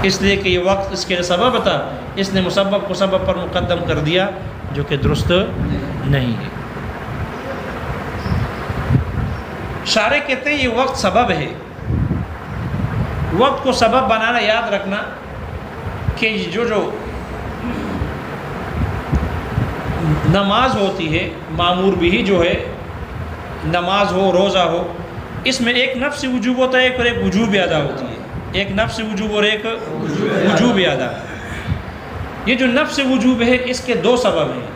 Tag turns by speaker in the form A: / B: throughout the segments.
A: اس لیے کہ یہ وقت اس کے سبب تھا، اس نے مسبب کو سبب پر مقدم کر دیا، جو کہ درست نہیں ہے۔ شارح کہتے ہیں یہ وقت سبب ہے۔ وقت کو سبب بنانا، یاد رکھنا کہ جو نماز ہوتی ہے، معمور بھی جو ہے، نماز ہو، روزہ ہو، اس میں ایک نفس وجوب ہوتا ہے اور ایک وجوب ادا ہوتی ہے، ایک نفس وجوب اور ایک وجوب ادا۔ یہ جو نفس وجوب ہے اس کے دو سبب ہیں،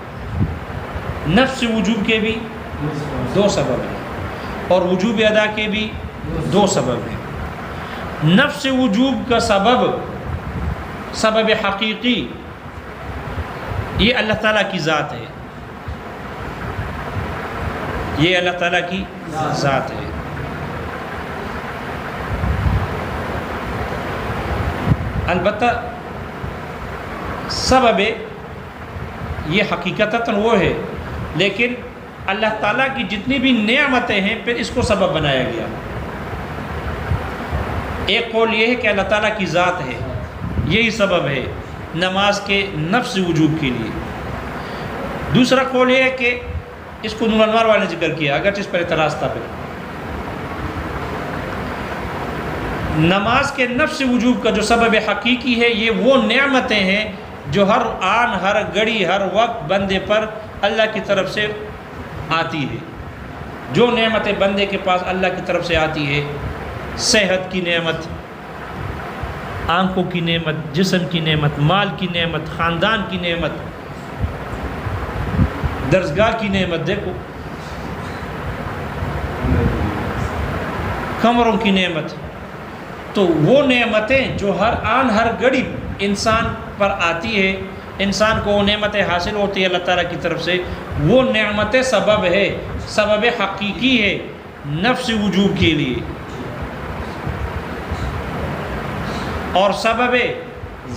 A: نفس وجوب کے بھی دو سبب ہیں اور وجوب ادا کے بھی دو سبب ہیں۔ نفس وجوب کا سبب حقیقی یہ اللہ تعالیٰ کی ذات ہے، یہ اللہ تعالیٰ کی ذات ہے۔ البتہ سبب یہ حقیقتاً وہ ہے، لیکن اللہ تعالیٰ کی جتنی بھی نعمتیں ہیں پھر اس کو سبب بنایا گیا۔ ایک قول یہ ہے کہ اللہ تعالیٰ کی ذات ہے، یہی سبب ہے نماز کے نفس وجوب کے لیے۔ دوسرا قول یہ ہے کہ اس کو نور انوار والے نے ذکر کیا، اگرچہ اس پر اعتراض تھا۔ پھر نماز کے نفس وجوب کا جو سبب حقیقی ہے یہ وہ نعمتیں ہیں جو ہر آن، ہر گھڑی، ہر وقت بندے پر اللہ کی طرف سے آتی ہے۔ جو نعمتیں بندے کے پاس اللہ کی طرف سے آتی ہے، صحت کی نعمت، آنکھوں کی نعمت، جسم کی نعمت، مال کی نعمت، خاندان کی نعمت، درسگاہ کی نعمت، دیکھو کمروں کی نعمت، تو وہ نعمتیں جو ہر آن ہر گھڑی انسان پر آتی ہے، انسان کو وہ نعمتیں حاصل ہوتی ہے اللہ تعالیٰ کی طرف سے، وہ نعمتیں سبب ہے، سبب حقیقی ہے نفس وجوب کے لیے، اور سبب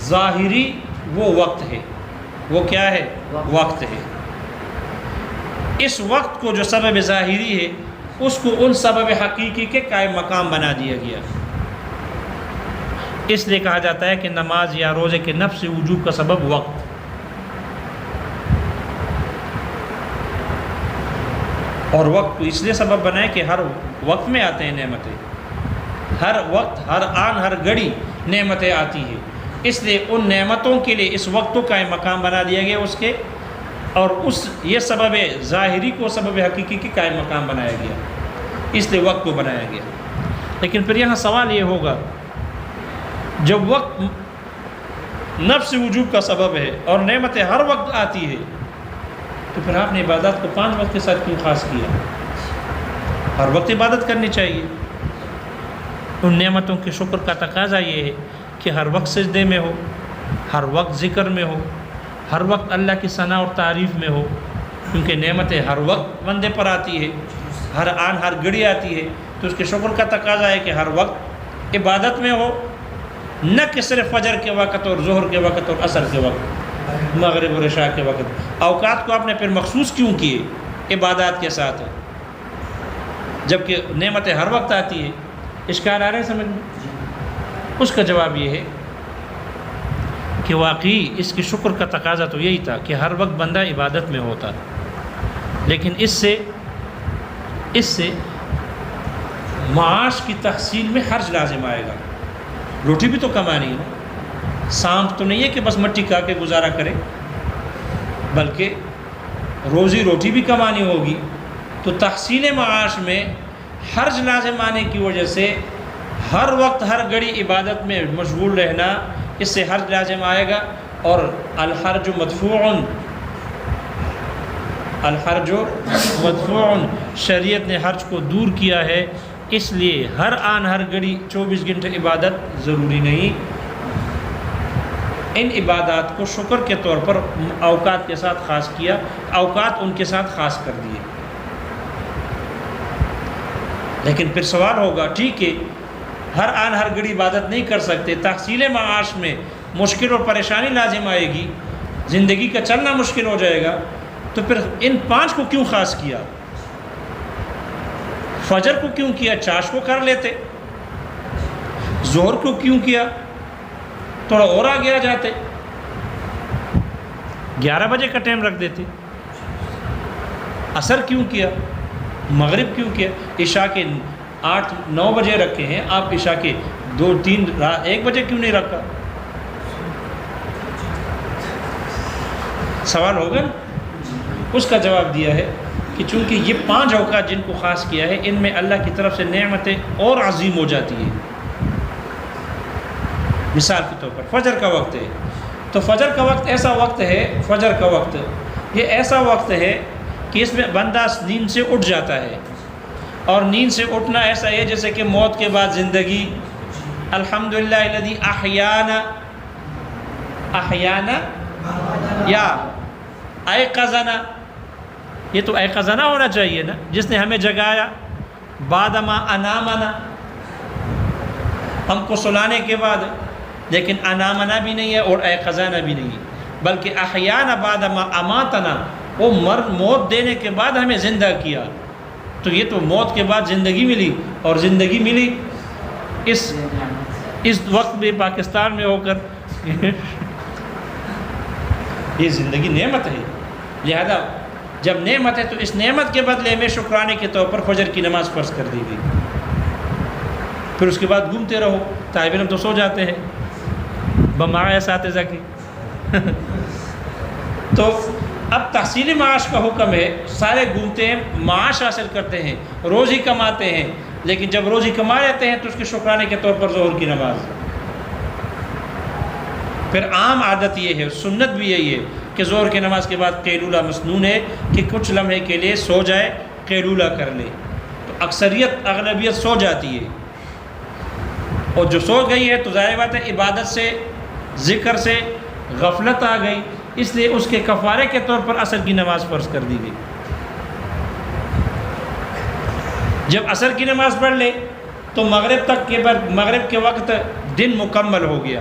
A: ظاہری وہ وقت ہے۔ وہ کیا ہے؟ وقت ہے۔ اس وقت کو جو سبب ظاہری ہے اس کو ان سبب حقیقی کے قائم مقام بنا دیا گیا۔ اس لیے کہا جاتا ہے کہ نماز یا روزے کے نفس وجوب کا سبب وقت۔ اور وقت کو اس لیے سبب بنائے کہ ہر وقت میں آتے ہیں نعمتیں، ہر وقت، ہر آن، ہر گھڑی نعمتیں آتی ہیں، اس لیے ان نعمتوں کے لیے اس وقت کو قائم مقام بنا دیا گیا اس کے، اور یہ سبب ظاہری کو سبب حقیقی کے قائم مقام بنایا گیا، اس لیے وقت کو بنایا گیا۔ لیکن پھر یہاں سوال یہ ہوگا، جب وقت نفس وجوب کا سبب ہے اور نعمتیں ہر وقت آتی ہے، تو پھر آپ نے عبادات کو 5 وقت کے ساتھ کیوں خاص کیا؟ ہر وقت عبادت کرنی چاہیے۔ ان نعمتوں کے شکر کا تقاضا یہ ہے کہ ہر وقت سجدے میں ہو، ہر وقت ذکر میں ہو، ہر وقت اللہ کی ثنا اور تعریف میں ہو، کیونکہ نعمتیں ہر وقت بندے پر آتی ہے، ہر آن ہر گھڑی آتی ہے، تو اس کے شکر کا تقاضا ہے کہ ہر وقت عبادت میں ہو، نہ کہ صرف فجر کے وقت اور ظہر کے وقت اور عصر کے وقت، مغرب اور عشاء کے وقت۔ اوقات کو آپ نے پھر مخصوص کیوں کیے عبادات کے ساتھ، جبکہ نعمتیں ہر وقت آتی ہے؟ اشکال آ رہے ہیں سمجھ میں؟ اس کا جواب یہ ہے کہ واقعی اس کی شکر کا تقاضا تو یہی تھا کہ ہر وقت بندہ عبادت میں ہوتا، لیکن اس سے معاش کی تحصیل میں حرج لازم آئے گا۔ روٹی بھی تو کمانی ہے، سانپ تو نہیں ہے کہ بس مٹی کھا کے گزارا کرے، بلکہ روزی روٹی بھی کمانی ہوگی، تو تحصیل معاش میں حرج لازم آنے کی وجہ سے ہر وقت ہر گھڑی عبادت میں مشغول رہنا، اس سے حرج لازم آئے گا۔ اور الحرج مدفوع، شریعت نے حرج کو دور کیا ہے، اس لیے ہر آن ہر گھڑی 24 گھنٹے عبادت ضروری نہیں۔ ان عبادات کو شکر کے طور پر اوقات کے ساتھ خاص کیا، اوقات ان کے ساتھ خاص کر دیے۔ لیکن پھر سوال ہوگا، ٹھیک ہے ہر آن ہر گھڑی عبادت نہیں کر سکتے، تحصیل معاش میں مشکل اور پریشانی لازم آئے گی، زندگی کا چلنا مشکل ہو جائے گا، تو پھر ان 5 کو کیوں خاص کیا؟ فجر کو کیوں کیا؟ چاش کو کر لیتے۔ ظہر کو کیوں کیا؟ تھوڑا اور آگے آ جاتے، 11 بجے کا ٹائم رکھ دیتے۔ عصر کیوں کیا؟ مغرب کیوں کیا؟ عشاء کے 8-9 بجے رکھے ہیں آپ، عشاء کے 2-3 1 بجے کیوں نہیں رکھا؟ سوال ہوگا نا؟ اس کا جواب دیا ہے کہ چونکہ یہ 5 اوقات جن کو خاص کیا ہے، ان میں اللہ کی طرف سے نعمتیں اور عظیم ہو جاتی ہیں۔ مثال کے طور پر فجر کا وقت ہے، تو فجر کا وقت ایسا وقت ہے، فجر کا وقت یہ ایسا وقت ہے کہ اس میں بندہ نیند سے اٹھ جاتا ہے، اور نیند سے اٹھنا ایسا ہے جیسے کہ موت کے بعد زندگی۔ الحمدللہ الذی احیانا یا ایقظنا، یہ تو ایقظنا ہونا چاہیے نا، جس نے ہمیں جگایا۔ بعدما انامنا، ہم کو سلانے کے بعد، لیکن انامنا بھی نہیں ہے اور ایقظنا بھی نہیں ہے، بلکہ احیانا بعدما اماتنا، وہ موت دینے کے بعد ہمیں زندہ کیا۔ تو یہ تو موت کے بعد زندگی ملی، اور زندگی ملی اس وقت میں پاکستان میں ہو کر یہ زندگی نعمت ہے۔ لہذا جب نعمت ہے تو اس نعمت کے بدلے میں شکرانے کے طور پر فجر کی نماز فرض کر دی گئی۔ پھر اس کے بعد گھومتے رہو، طالب علم تو سو جاتے ہیں بمائے اساتذہ کی تو اب تحصیل معاش کا حکم ہے، سارے گھومتے ہیں، معاش حاصل کرتے ہیں، روزی کماتے ہیں، لیکن جب روزی کما لیتے ہیں تو اس کے شکرانے کے طور پر ظہر کی نماز۔ پھر عام عادت یہ ہے، سنت بھی یہی ہے کہ ظہر کی نماز کے بعد قیلولہ مسنون ہے کہ کچھ لمحے کے لیے سو جائے، قیلولہ کر لے۔ تو اکثریت اغلبیت سو جاتی ہے، اور جو سو گئی ہے تو ظاہر بات ہے عبادت سے، ذکر سے غفلت آ گئی، اس لیے اس کے کفارے کے طور پر عصر کی نماز فرض کر دی گئی۔ جب عصر کی نماز پڑھ لے تو مغرب کے وقت دن مکمل ہو گیا،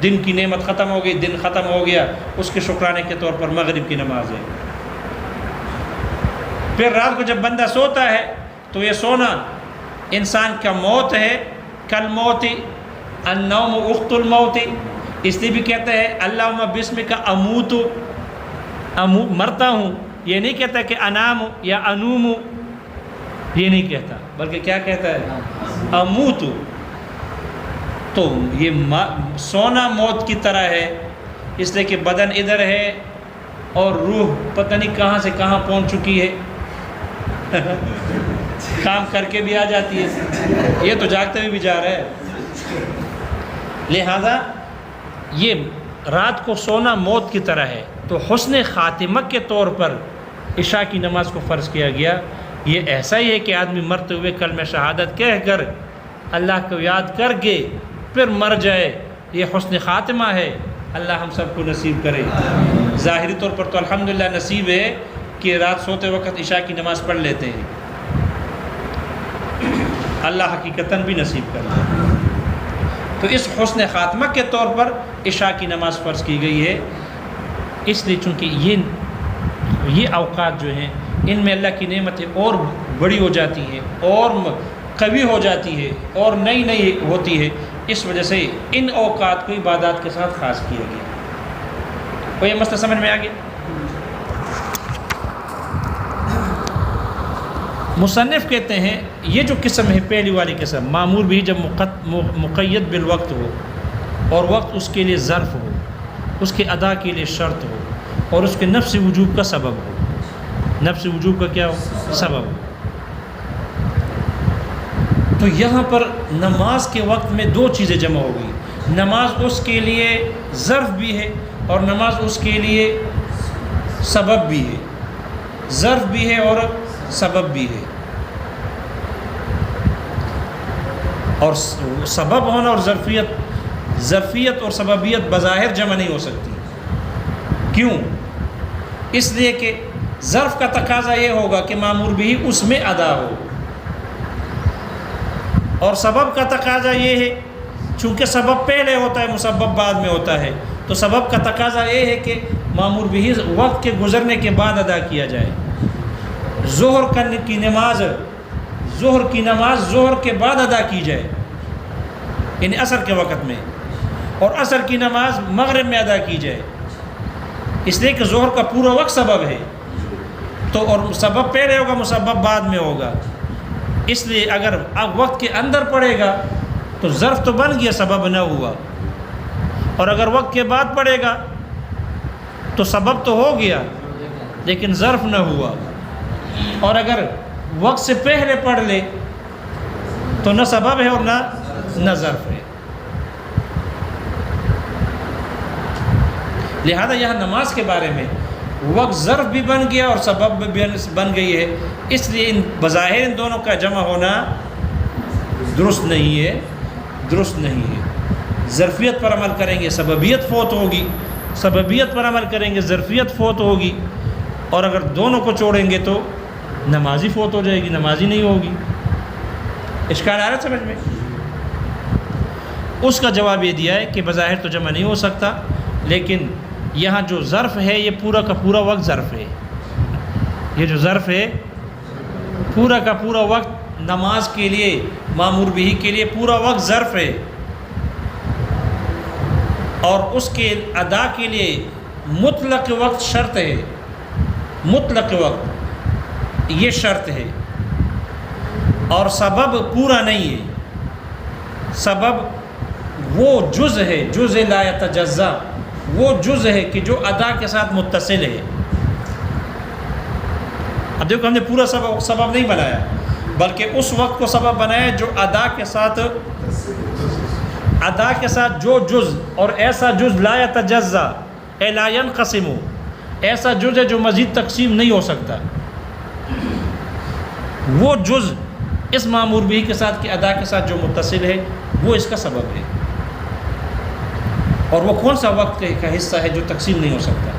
A: دن کی نعمت ختم ہو گئی، دن ختم ہو گیا، اس کے شکرانے کے طور پر مغرب کی نماز ہے۔ پھر رات کو جب بندہ سوتا ہے تو یہ سونا انسان کا موت ہے، کل موتی النوم اخت الموت، اس لیے بھی کہتا ہے اللہم بسمک اموت، مرتا ہوں، یہ نہیں کہتا کہ انام یا انوم، یہ نہیں کہتا، بلکہ کیا کہتا ہے؟ اموت۔ تو یہ سونا موت کی طرح ہے، اس لیے کہ بدن ادھر ہے اور روح پتہ نہیں کہاں سے کہاں پہنچ چکی ہے کام کر کے بھی آ جاتی ہے، یہ تو جاگتے ہوئے بھی جا رہا ہے۔ لہذا یہ رات کو سونا موت کی طرح ہے، تو حسن خاتمہ کے طور پر عشاء کی نماز کو فرض کیا گیا۔ یہ ایسا ہی ہے کہ آدمی مرتے ہوئے کلمہ شہادت کہہ کر اللہ کو یاد کر کے پھر مر جائے، یہ حسن خاتمہ ہے۔ اللہ ہم سب کو نصیب کرے۔ ظاہری طور پر تو الحمدللہ نصیب ہے کہ رات سوتے وقت عشاء کی نماز پڑھ لیتے ہیں، اللہ حقیقتاً بھی نصیب کرے۔ تو اس حسن خاتمہ کے طور پر عشاء کی نماز فرض کی گئی ہے، اس لیے چونکہ یہ اوقات جو ہیں ان میں اللہ کی نعمتیں اور بڑی ہو جاتی ہیں، اور قوی ہو جاتی ہے، اور نئی نئی ہوتی ہے، اس وجہ سے ان اوقات کو عبادات کے ساتھ خاص کیا گیا۔ تو یہ مسئلہ سمجھ میں آ گیا؟ مصنف کہتے ہیں یہ جو قسم ہے، پہلی والی قسم معمول بھی جب مقید بالوقت ہو اور وقت اس کے لیے ظرف ہو، اس کے ادا کے لیے شرط ہو، اور اس کے نفس وجوب کا سبب ہو۔ نفس وجوب کا کیا ہو؟ سبب ہو۔ تو یہاں پر نماز کے وقت میں 2 چیزیں جمع ہو گئی، نماز اس کے لیے ظرف بھی ہے اور نماز اس کے لیے سبب بھی ہے، ظرف بھی ہے اور سبب بھی ہے۔ اور سبب ہونا اور ظرفیت اور سببیت بظاہر جمع نہیں ہو سکتی۔ کیوں؟ اس لیے کہ ظرف کا تقاضا یہ ہوگا کہ مامور بھی اس میں ادا ہو، اور سبب کا تقاضا یہ ہے چونکہ سبب پہلے ہوتا ہے مسبب بعد میں ہوتا ہے، تو سبب کا تقاضا یہ ہے کہ مامور بھی وقت کے گزرنے کے بعد ادا کیا جائے۔ ظہر کی نماز ظہر کے بعد ادا کی جائے، یعنی عصر کے وقت میں، اور عصر کی نماز مغرب میں ادا کی جائے، اس لیے کہ ظہر کا پورا وقت سبب ہے، تو اور سبب پہلے ہوگا، مسبب بعد میں ہوگا، اس لیے اگر اب وقت کے اندر پڑے گا تو ظرف تو بن گیا، سبب نہ ہوا، اور اگر وقت کے بعد پڑے گا تو سبب تو ہو گیا لیکن ظرف نہ ہوا، اور اگر وقت سے پہلے پڑھ لے تو نہ سبب ہے اور نہ ظرف ہے۔ لہذا یہاں نماز کے بارے میں وقت ظرف بھی بن گیا اور سبب بھی بن گئی ہے، اس لیے بظاہر ان دونوں کا جمع ہونا درست نہیں ہے۔ ظرفیت پر عمل کریں گے سببیت فوت ہوگی، سببیت پر عمل کریں گے ظرفیت فوت ہوگی، اور اگر دونوں کو چھوڑیں گے تو نمازی فوت ہو جائے گی، نمازی نہیں ہوگی۔ اشکال آ رہا سمجھ میں؟ اس کا جواب یہ دیا ہے کہ بظاہر تو جمع نہیں ہو سکتا، لیکن یہاں جو ظرف ہے یہ پورا کا پورا وقت ظرف ہے، یہ جو ظرف ہے پورا کا پورا وقت نماز کے لیے، مامور بھی کے لیے پورا وقت ظرف ہے، اور اس کے ادا کے لیے مطلق وقت شرط ہے، مطلق وقت یہ شرط ہے، اور سبب پورا نہیں ہے، سبب وہ جز ہے، جز لا یتجزا، وہ جز ہے کہ جو ادا کے ساتھ متصل ہے۔ اب دیکھو ہم نے پورا سبب نہیں بنایا، بلکہ اس وقت کو سبب بنایا جو ادا کے ساتھ جو جز، اور ایسا جز لا یتجزا اے لا ينقسم، ایسا جز ہے جو مزید تقسیم نہیں ہو سکتا، وہ جز اس مامور بھی کے ساتھ کہ ادا کے ساتھ جو متصل ہے وہ اس کا سبب ہے، اور وہ کون سا وقت کا حصہ ہے جو تقسیم نہیں ہو سکتا؟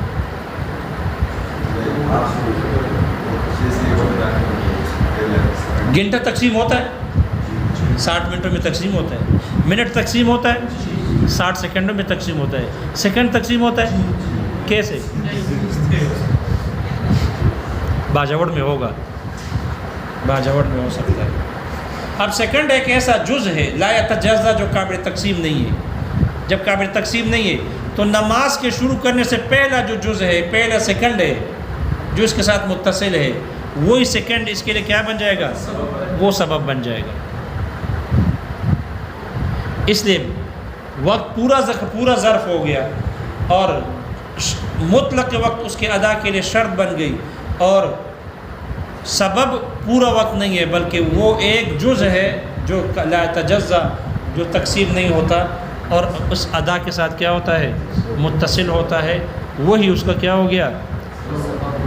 A: گھنٹہ تقسیم ہوتا ہے، 60 منٹوں میں تقسیم ہوتا ہے، منٹ تقسیم ہوتا ہے، 60 سیکنڈوں میں تقسیم ہوتا ہے، سیکنڈ تقسیم ہوتا ہے، کیسے؟ باجوڑ میں ہوگا، باجوڑ میں ہو سکتا ہے۔ اب سیکنڈ ایک ایسا جز ہے لا یتجزا جو قابل تقسیم نہیں ہے، جب قابل تقسیم نہیں ہے تو نماز کے شروع کرنے سے پہلا جو جز ہے، پہلا سیکنڈ ہے جو اس کے ساتھ متصل ہے، وہی سیکنڈ اس کے لیے کیا بن جائے گا؟ وہ سبب بن جائے گا۔ اس لیے وقت پورا ظرف ہو گیا، اور مطلق وقت اس کے ادا کے لیے شرط بن گئی، اور سبب پورا وقت نہیں ہے بلکہ وہ ایک جز ہے جو لا تجزا، جو تقسیم نہیں ہوتا اور اس ادا کے ساتھ کیا ہوتا ہے؟ متصل ہوتا ہے، وہی اس کا کیا ہو گیا؟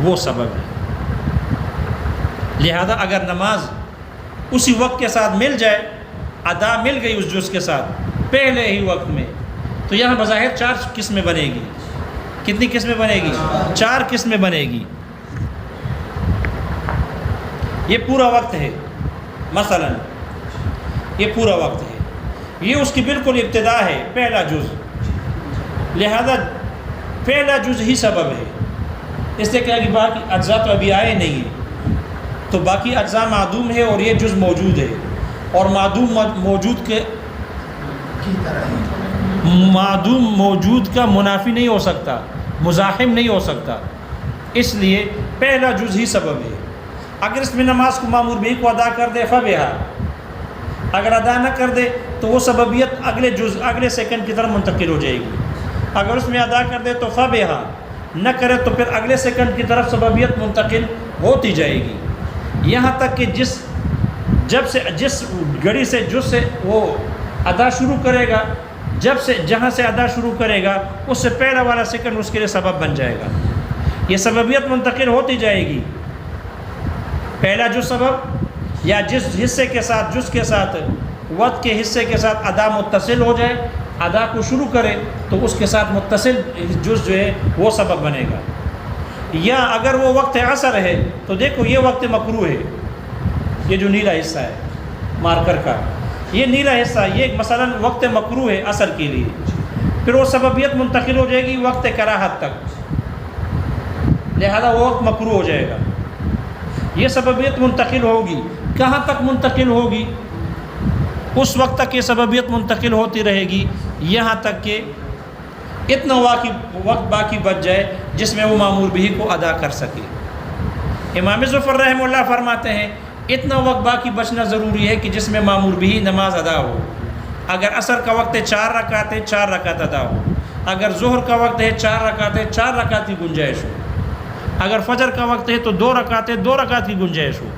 A: وہ سبب ہے۔ لہذا اگر نماز اسی وقت کے ساتھ مل جائے، ادا مل گئی اس جز کے ساتھ پہلے ہی وقت میں، تو یہاں بظاہر 4 قسمیں بنے گی۔ کتنی قسمیں بنے گی؟ 4 قسمیں بنے گی۔ یہ پورا وقت ہے، مثلا یہ پورا وقت ہے، یہ اس کی بالکل ابتدا ہے، پہلا جز، لہذا پہلا جز ہی سبب ہے، اس لیے کہ باقی اجزاء تو ابھی آئے نہیں ہیں، تو باقی اجزاء معدوم ہے اور یہ جز موجود ہے، اور معدوم موجود کا منافی نہیں ہو سکتا، مزاحم نہیں ہو سکتا، اس لیے پہلا جز ہی سبب ہے۔ اگر اس میں نماز کو مامور بھی کو ادا کر دے فبہا، اگر ادا نہ کر دے تو وہ سببیت اگلے جز، اگلے سیکنڈ کی طرف منتقل ہو جائے گی، اگر اس میں ادا کر دے تو فبہا، نہ کرے تو پھر اگلے سیکنڈ کی طرف سببیت منتقل ہوتی جائے گی، یہاں تک کہ جس گھڑی سے جز سے وہ ادا شروع کرے گا، جہاں سے ادا شروع کرے گا اس سے پہلا والا سیکنڈ اس کے لیے سبب بن جائے گا، یہ سببیت منتقل ہوتی جائے گی، پہلا جو سبب یا جس حصے کے ساتھ، جز کے ساتھ، وقت کے حصے کے ساتھ ادا متصل ہو جائے، ادا کو شروع کرے تو اس کے ساتھ متصل جز جو ہے وہ سبب بنے گا۔ یا اگر وہ وقت عصر ہے تو دیکھو یہ وقت مکروہ ہے، یہ جو نیلا حصہ ہے مارکر کا، یہ نیلا حصہ، یہ مثلا وقت مکروہ ہے عصر کے لیے، پھر وہ سببیت منتقل ہو جائے گی وقت کراہت تک، لہذا وہ وقت مکروہ ہو جائے گا، یہ سببیت منتقل ہوگی، کہاں تک منتقل ہوگی؟ اس وقت تک یہ سببیت منتقل ہوتی رہے گی یہاں تک کہ اتنا وقت باقی بچ جائے جس میں وہ مامور بھی کو ادا کر سکے۔ امام ظفر رحمہ اللہ فرماتے ہیں اتنا وقت باقی بچنا ضروری ہے کہ جس میں مامور بھی نماز ادا ہو۔ اگر عصر کا وقت ہے 4 رکعت ہے 4 رکعت ادا ہو، اگر ظہر کا وقت ہے 4 رکعت ہے 4 رکعت کی گنجائش ہو، اگر فجر کا وقت ہے تو 2 رکعت ہے 2 رکعت کی گنجائش ہو،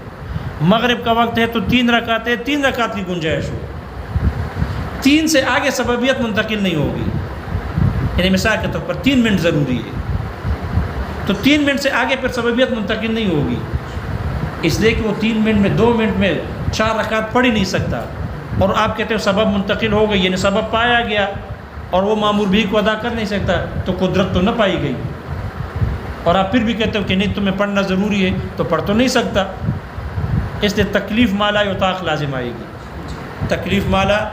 A: مغرب کا وقت ہے تو 3 رکعت ہے 3 رکعت کی گنجائش ہو، 3 سے آگے سببیت منتقل نہیں ہوگی۔ یعنی مثال کے طور پر 3 منٹ ضروری ہے تو 3 منٹ سے آگے پھر سببیت منتقل نہیں ہوگی، اس لیے کہ وہ 3 منٹ میں 2 منٹ میں 4 رکعت پڑھ ہی نہیں سکتا، اور آپ کہتے ہو سبب منتقل ہو گئی، یعنی سبب پایا گیا اور وہ مامور بھی کو ادا کر نہیں سکتا تو قدرت تو نہ پائی گئی، اور آپ پھر بھی کہتے ہو کہ نہیں تمہیں پڑھنا ضروری ہے تو پڑھ تو نہیں سکتا، اس لیے تکلیف مالا یطاق لازم آئے گی، تکلیف مالا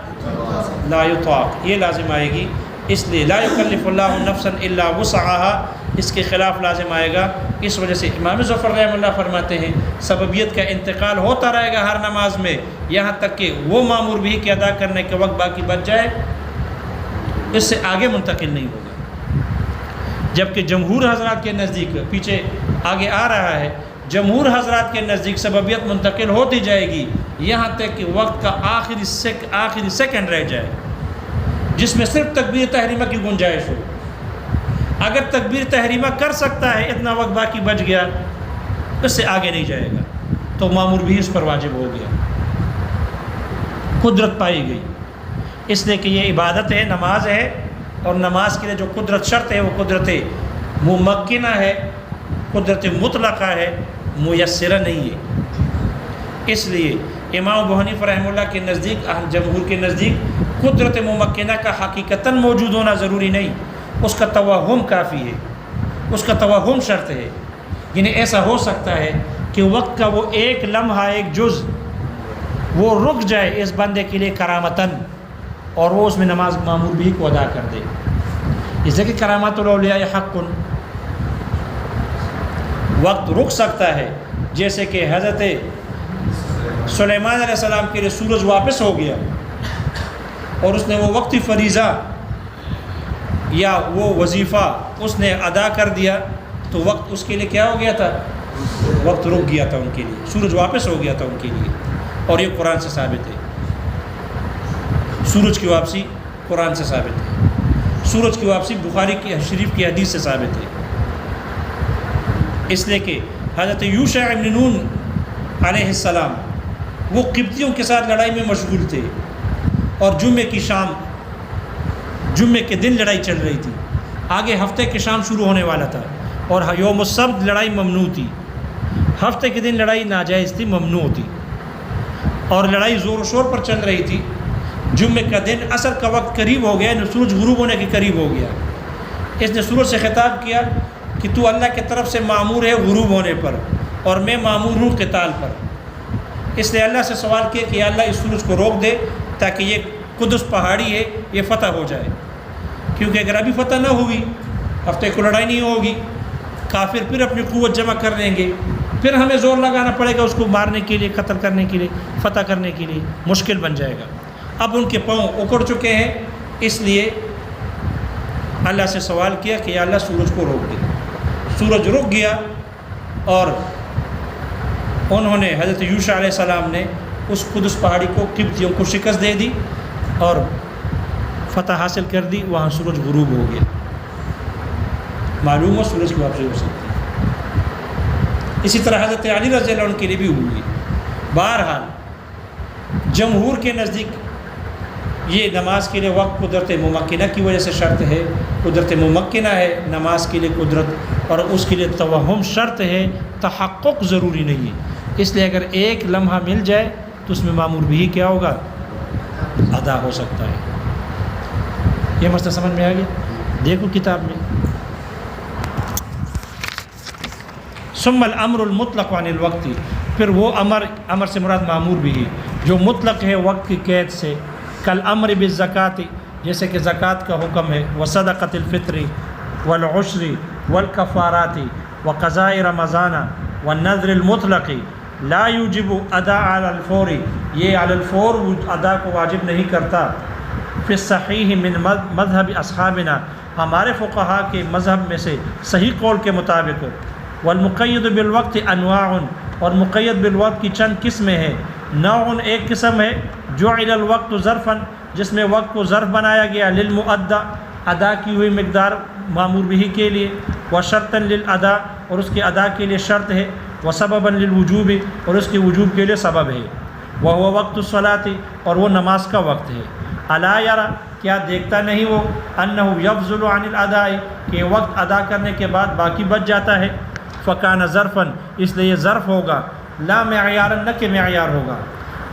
A: لا یطاق یہ لازم آئے گی، اس لیے لا یکلف اللہ نفسا الا وسعها اس کے خلاف لازم آئے گا۔ اس وجہ سے امام ظفر رحمہ اللہ فرماتے ہیں سببیت کا انتقال ہوتا رہے گا ہر نماز میں یہاں تک کہ وہ مامور بھی کے ادا کرنے کے وقت باقی بچ جائے، اس سے آگے منتقل نہیں ہوگا۔ جبکہ جمہور حضرات کے نزدیک پیچھے آگے آ رہا ہے، جمہور حضرات کے نزدیک سببیت منتقل ہوتی جائے گی یہاں تک کہ وقت کا آخری سیکنڈ رہ جائے جس میں صرف تکبیر تحریمہ کی گنجائش ہو۔ اگر تکبیر تحریمہ کر سکتا ہے اتنا وقت باقی بچ گیا اس سے آگے نہیں جائے گا تو مامور بھی اس پر واجب ہو گیا، قدرت پائی گئی، اس لیے کہ یہ عبادت ہے، نماز ہے، اور نماز کے لیے جو قدرت شرط ہے وہ قدرت ممکنہ ہے، قدرت مطلقہ ہے، میسرہ نہیں ہے۔ اس لیے امام ابو حنیفہ رحمہ اللہ کے نزدیک، جمہور کے نزدیک قدرت ممکنہ کا حقیقتاً موجود ہونا ضروری نہیں، اس کا توہم کافی ہے، اس کا توہم شرط ہے، یعنی ایسا ہو سکتا ہے کہ وقت کا وہ ایک لمحہ ایک جز وہ رک جائے اس بندے کے لیے کرامتاً اور وہ اس میں نماز مامور بھی کو ادا کر دے، اس لیے کہ کرامات الاولیاء حق، وقت رک سکتا ہے، جیسے کہ حضرت سلیمان علیہ السلام کے لیے سورج واپس ہو گیا اور اس نے وہ وقتی فریضہ یا وہ وظیفہ اس نے ادا کر دیا تو وقت اس کے لیے کیا ہو گیا تھا، وقت رک گیا تھا ان کے لیے، سورج واپس ہو گیا تھا ان کے لیے، اور یہ قرآن سے ثابت ہے، سورج کی واپسی قرآن سے ثابت ہے، سورج کی واپسی بخاری کی شریف کی حدیث سے ثابت ہے۔ اس لیے کہ حضرت یوشع ابن نون علیہ السلام وہ قبطیوں کے ساتھ لڑائی میں مشغول تھے، اور جمعے کی شام، جمعے کے دن لڑائی چل رہی تھی، آگے ہفتے کے شام شروع ہونے والا تھا، اور یوم السبت لڑائی ممنوع تھی، ہفتے کے دن لڑائی ناجائز تھی، ممنوع تھی، اور لڑائی زور و شور پر چل رہی تھی۔ جمعے کا دن عصر کا وقت قریب ہو گیا، سورج غروب ہونے کے قریب ہو گیا، اس نے سورج سے خطاب کیا کہ تو اللہ کی طرف سے مامور ہے غروب ہونے پر اور میں مامور ہوں قتال پر۔ اس نے اللہ سے سوال کیا کہ اللہ اس سورج کو روک دے تاکہ یہ قدس پہاڑی ہے یہ فتح ہو جائے، کیونکہ اگر ابھی فتح نہ ہوئی ہفتے کو لڑائی نہیں ہوگی، کافر پھر اپنی قوت جمع کر لیں گے، پھر ہمیں زور لگانا پڑے گا اس کو مارنے کے لیے، قتل کرنے کے لیے، فتح کرنے کے لیے، مشکل بن جائے گا۔ اب ان کے پاؤں اکڑ چکے ہیں، اس لیے اللہ سے سوال کیا کہ یا اللہ سورج کو روک دے۔ سورج رک گیا اور انہوں نے حضرت یوشع علیہ السلام نے اس قدس پہاڑی کو قبطیوں کو شکست دے دی اور فتح حاصل کر دی، وہاں سورج غروب ہو گیا۔ معلوم ہو سورج کی واپسی ہو سکتی ہے۔ اسی طرح حضرت علی رضی اللہ عنہ کے لیے بھی ہوئی۔ بہرحال جمہور کے نزدیک یہ نماز کے لیے وقت قدرت ممکنہ کی وجہ سے شرط ہے، قدرت ممکنہ ہے نماز کے لیے قدرت، اور اس کے لیے توہم شرط ہے، تحقق ضروری نہیں ہے۔ اس لیے اگر ایک لمحہ مل جائے تو اس میں مامور بھی کیا ہوگا، ادا ہو سکتا ہے۔ یہ مسئلہ سمجھ میں آ گیا؟ دیکھو کتاب میں ثم الامر المطلق عن الوقت، پھر وہ امر سے مراد مامور بھی ہے جو مطلق ہے وقت کی قید سے، کالامر بالزکوٰۃ، جیسے کہ زکوٰۃ کا حکم ہے، وصدقۃ الفطر والعشر والکفارات وقضاء رمضان والنذر المطلق لا یوجب ادا علی الفور، یہ علی الفور ادا کو واجب نہیں کرتا، فی الصحیح من مذہب اصحابنا، ہمارے فقہا کے مذہب میں سے صحیح قول کے مطابق. والمقید بالوقت انواع، اور مقید بالوقت کی چند قسمیں ہیں. نوع، ایک قسم ہے جعل الوقت ظرفا، جس میں وقت کو ظرف بنایا گیا، للمؤدى، ادا کی ہوئی مقدار مامور بہ کے لیے، وشرطا للادا، اور اس کے ادا کے لیے شرط ہے، وسببا للوجوب، اور اس کے وجوب کے لیے سبب ہے. وهو وقت الصلاۃ، اور وہ نماز کا وقت ہے. الا یرى، کیا دیکھتا نہیں وہ، انہ یفضل عن الاداء، کہ وقت ادا کرنے کے بعد باقی بچ جاتا ہے. فکان ظرفا، اس لیے یہ ظرف ہوگا، لا معیارا، نہ کہ معیار ہوگا.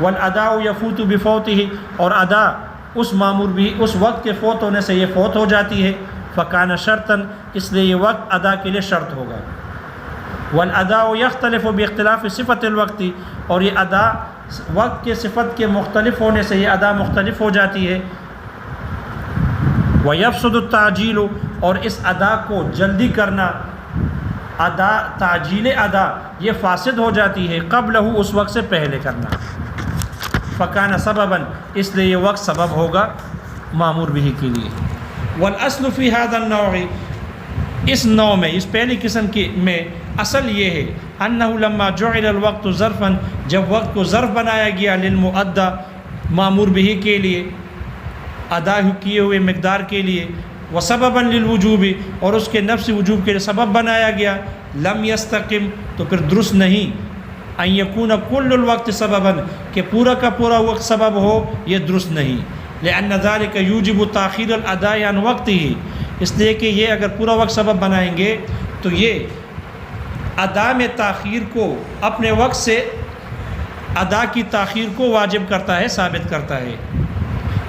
A: والاداء یفوت بفوتہ، اور ادا اس مامور بھی اس وقت کے فوت ہونے سے یہ فوت ہو جاتی ہے. فکان شرطا، اس لیے یہ وقت ادا کے لیے شرط ہوگا. والاداء یختلف باختلاف صفت الوقت، اور یہ ادا وقت کے صفت کے مختلف ہونے سے یہ ادا مختلف ہو جاتی ہے. ویفسد التعجیل، اور اس ادا کو جلدی کرنا، ادا تعجیل ادا یہ فاسد ہو جاتی ہے، قبلہ، اس وقت سے پہلے کرنا. فکان سببا، اس لیے یہ وقت سبب ہوگا مامور بھی کے لیے. والاصل فی هذا النوع، اس نوع میں، اس پہلی قسم کی میں اصل یہ ہے، انہ لما جعل الوقت ظرفا، جب وقت کو ظرف بنایا گیا، للمؤدى، مامور بھی کے لیے، ادا کیے ہوئے مقدار کے لیے، وسببا للوجوب، اور اس کے نفس وجوب کے لیے سبب بنایا گیا، لم یستقم، تو پھر درست نہیں، ان یکون کل الوقت سببا، کہ پورا کا پورا وقت سبب ہو، یہ درست نہیں. لأن ذلك یوجب تاخیر الاداء عن وقته، اس لیے کہ یہ اگر پورا وقت سبب بنائیں گے تو یہ ادا میں تاخیر کو، اپنے وقت سے ادا کی تاخیر کو واجب کرتا ہے، ثابت کرتا ہے.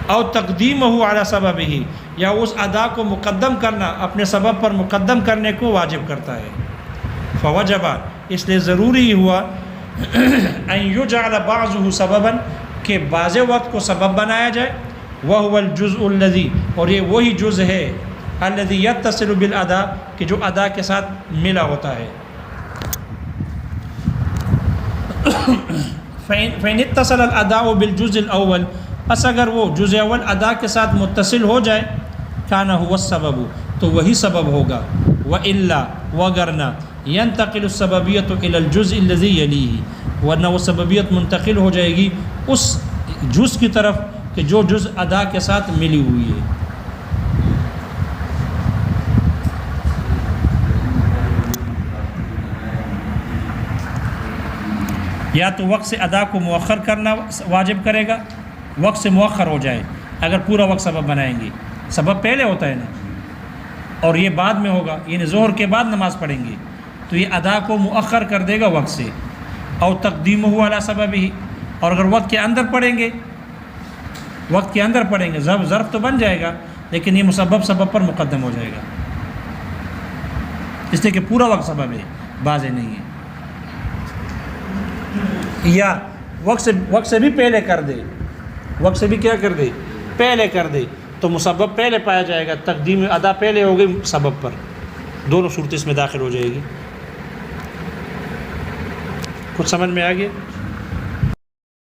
A: او تقدیمہ علی سببہ، یا اس ادا کو مقدم کرنا، اپنے سبب پر مقدم کرنے کو واجب کرتا ہے. فوجب، اس لیے ضروری ہوا، ان یجعل بعضہ سببا، کہ بعض وقت کو سبب بنایا جائے. وہو الجزء الذی، اور یہ وہی جزء ہے، الذی یتصل بالادا، کہ جو ادا کے ساتھ ملا ہوتا ہے. فإن اتصل الاداء بالجزء الاول، پس اگر وہ جزء اول ادا کے ساتھ متصل ہو جائے، کان هو السبب، تو وہی سبب ہوگا. والا، وگرنہ، ينتقل السببیت الى الجزء الذي يليه، ورنہ وہ سببیت منتقل ہو جائے گی اس جز کی طرف کہ جو جز ادا کے ساتھ ملی ہوئی ہے. یا تو وقت سے ادا کو مؤخر کرنا واجب کرے گا، وقت سے مؤخر ہو جائے اگر پورا وقت سبب بنائیں گے. سبب پہلے ہوتا ہے نا، اور یہ بعد میں ہوگا، یعنی ظہر کے بعد نماز پڑھیں گے تو یہ ادا کو مؤخر کر دے گا وقت سے. او تقدیمہ علی سببہ، اور اگر وقت کے اندر پڑھیں گے، وقت کے اندر پڑھیں گے، ظرف تو بن جائے گا لیکن یہ مسبب سبب پر مقدم ہو جائے گا، اس لیے کہ پورا وقت سبب ہے، واضح نہیں ہے. یا وقت سے بھی پہلے کر دے، وقت سے بھی کیا کر دے، پہلے کر دے، تو مسبب پہلے پایا جائے گا، تقدیم ادا پہلے ہو گئی سبب پر. دونوں صورتیں اس میں داخل ہو جائے گی. کچھ سمجھ میں آ گیا؟